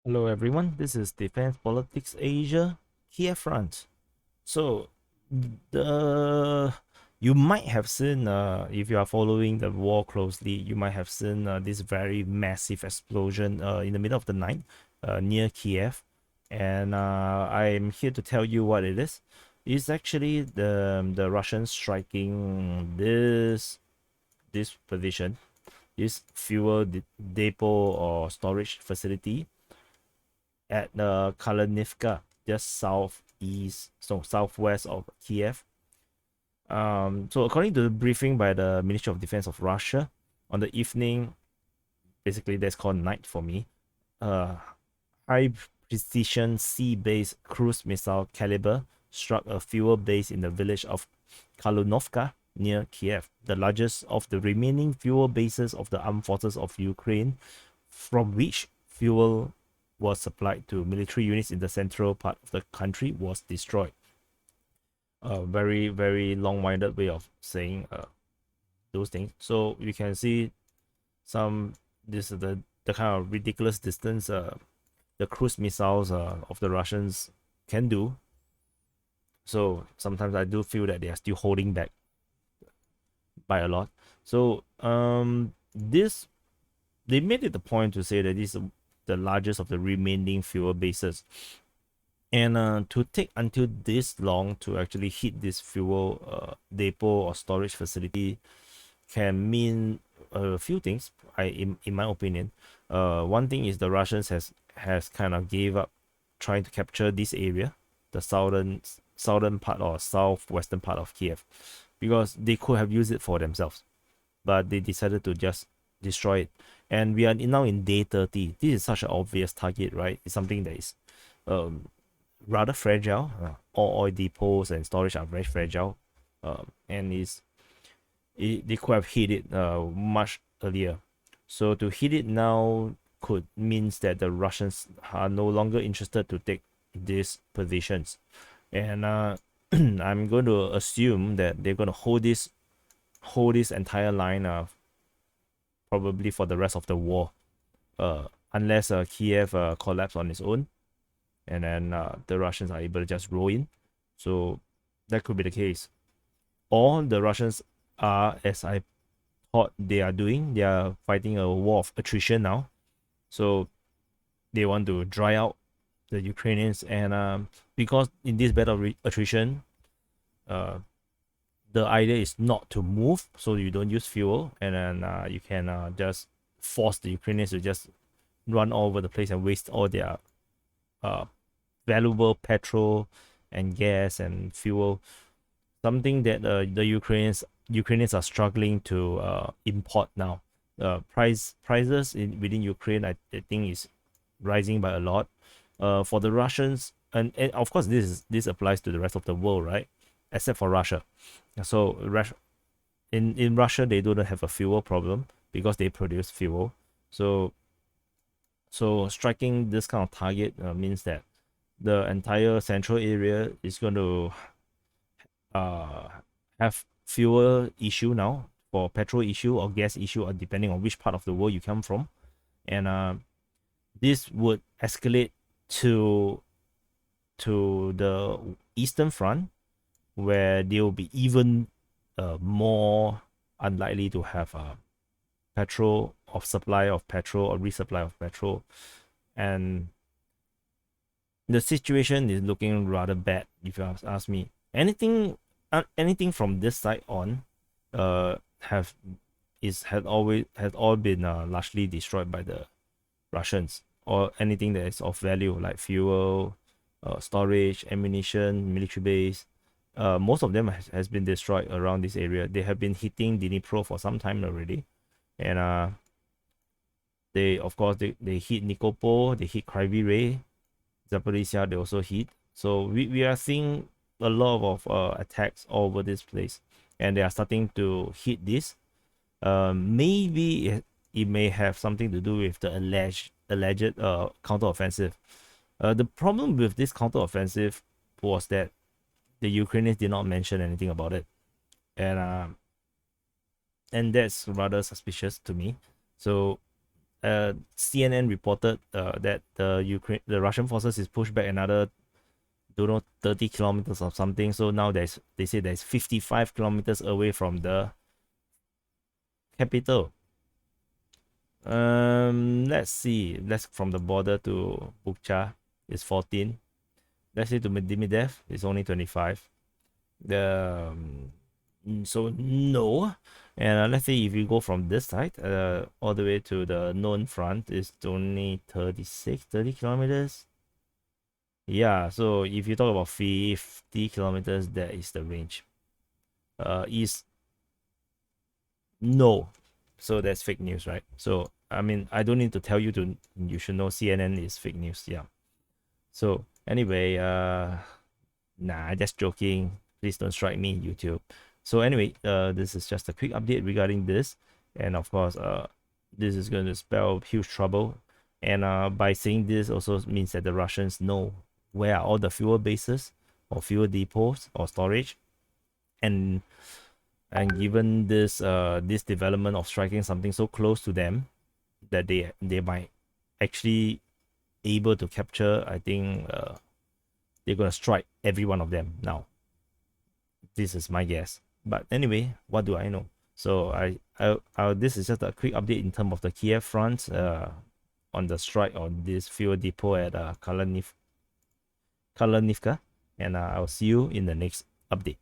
Hello everyone, this is Defense Politics Asia, Kyiv Front. So, the you might have seen, if you are following the war closely, you might have seen this very massive explosion in the middle of the night near Kiev, and I'm here to tell you what it is. It's actually the Russians striking this position, this fuel depot or storage facility at the Kalinivka, just southwest of Kiev. So according to the briefing by the Ministry of Defense of Russia, on the evening, basically that's called night for me, uh, high precision sea-based cruise missile caliber struck a fuel base in the village of Kalunovka near Kiev, the largest of the remaining fuel bases of the armed forces of Ukraine, from which fuel was supplied to military units in the central part of the country was destroyed. A very, very long-winded way of saying those things. So you can see some this is the kind of ridiculous distance the cruise missiles of the Russians can do. So sometimes I do feel that they are still holding back by a lot. So this they made it the point to say that this is the largest of the remaining fuel bases. And to take until this long to actually hit this fuel depot or storage facility can mean a few things. In my opinion, one thing is the Russians has kind of gave up trying to capture this area, the southern part or southwestern part of Kiev, because they could have used it for themselves, but they decided to just destroy it. And we are now in day 30. This is such an obvious target, right? It's something that is rather fragile. All oil depots and storage are very fragile, and they could have hit it much earlier. So to hit it now could means that the Russians are no longer interested to take these positions, and I'm going to assume that they're going to hold this entire line probably for the rest of the war, unless Kiev collapse on its own, and then the Russians are able to just roll in. So that could be the case. Or the Russians are, as I thought they are doing, they are fighting a war of attrition now. So they want to dry out the Ukrainians, and because in this battle of attrition, uh, the idea is not to move, so you don't use fuel, and then you can just force the Ukrainians to just run all over the place and waste all their uh, valuable petrol and gas and fuel, something that the Ukrainians are struggling to import now. Prices within Ukraine, I think, is rising by a lot. For the Russians, and of course this applies to the rest of the world, right? Except for Russia. So in Russia they don't have a fuel problem because they produce fuel. So striking this kind of target means that the entire central area is going to uh, have fuel issue now, for petrol issue or gas issue, or depending on which part of the world you come from, and this would escalate to the Eastern Front, where they will be even more unlikely to have petrol of supply of petrol or resupply of petrol, and the situation is looking rather bad if you ask me. Anything from this side on have is had all been largely destroyed by the Russians, or anything that is of value like fuel, storage, ammunition, military base. Most of them has been destroyed around this area. They have been hitting Dnipro for some time already, and they of course they hit Nikopol, they hit Kryvyi Rih, Zaporizhia, they also hit. So we are seeing a lot of attacks all over this place, and they are starting to hit this. Maybe it may have something to do with the alleged counteroffensive. The problem with this counteroffensive was that the Ukrainians did not mention anything about it, and that's rather suspicious to me. So CNN reported that the Russian forces is pushed back another, don't know, 30 kilometers or something. So now they say there's 55 kilometers away from the capital. Let's see. Let's from the border to Bukcha is 14. Let's say to Medvedev is only 25. So no. And let's say if you go from this side all the way to the known front is only 30 kilometers. Yeah, so if you talk about 50 kilometers, that is the range. East, no. So that's fake news, right? So I mean, I don't need to tell you to, you should know CNN is fake news. Yeah. So anyway, nah, just joking. Please don't strike me, YouTube. So anyway, this is just a quick update regarding this, and of course, this is going to spell huge trouble. And by saying this, also means that the Russians know where are all the fuel bases or fuel depots or storage, and given this this development of striking something so close to them, that they might actually able to capture, I think they're gonna strike every one of them now. This is my guess. But anyway, what do I know? So this is just a quick update in terms of the Kyiv front on the strike on this fuel depot at Kalanivka, and I'll see you in the next update.